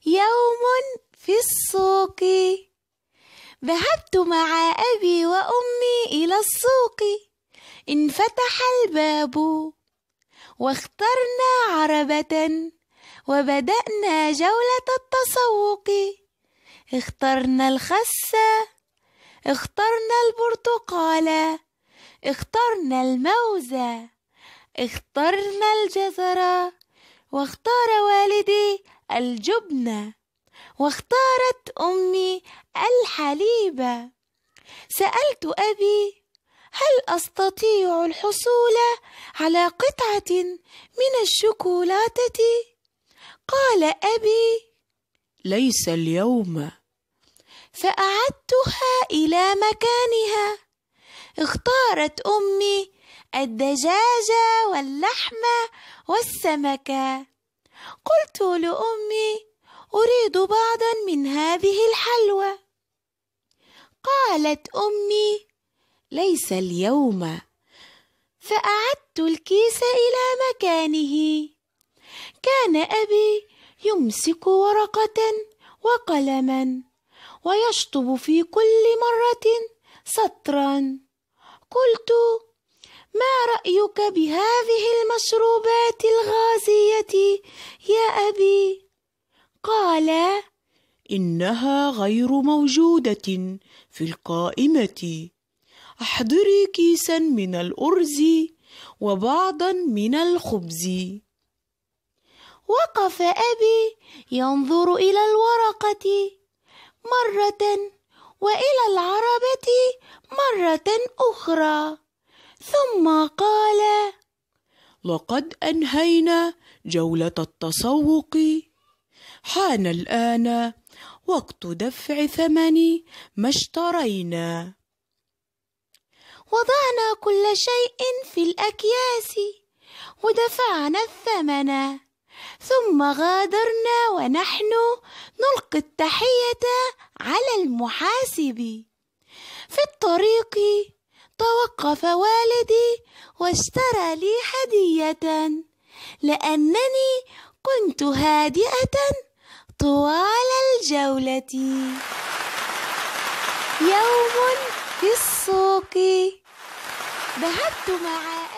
يوم في السوق. ذهبت مع أبي وأمي إلى السوق. انفتح الباب واخترنا عربة وبدأنا جولة التسوق. اخترنا الخس، اخترنا البرتقال، اخترنا الموز، اخترنا الجزر، واختار والدي الجبن، واختارت أمي الحليب. سألت أبي: هل أستطيع الحصول على قطعة من الشوكولاتة؟ قال أبي: ليس اليوم. فأعدتها إلى مكانها. اختارت أمي الدجاج واللحم والسمك. قلت لأمي: أريد بعضا من هذه الحلوى. قالت أمي: ليس اليوم. فأعدت الكيس إلى مكانه. كان أبي يمسك ورقة وقلما ويشطب في كل مرة سطرا. قلت: ما رأيك بهذه المشروبات الغازية يا أبي؟ قال: إنها غير موجودة في القائمة. احضري كيسا من الأرز وبعضا من الخبز. وقف أبي ينظر إلى الورقة مرة وإلى العربة مرة أخرى، ثم قال: لقد أنهينا جولة التسوق. حان الآن وقت دفع ثمن ما اشترينا. وضعنا كل شيء في الأكياس ودفعنا الثمن، ثم غادرنا ونحن نلقي التحية على المحاسب. في الطريق توقف والدي واشترى لي هدية، لأنني كنت هادئة طوال الجولة. يوم في السوق. ذهبت مع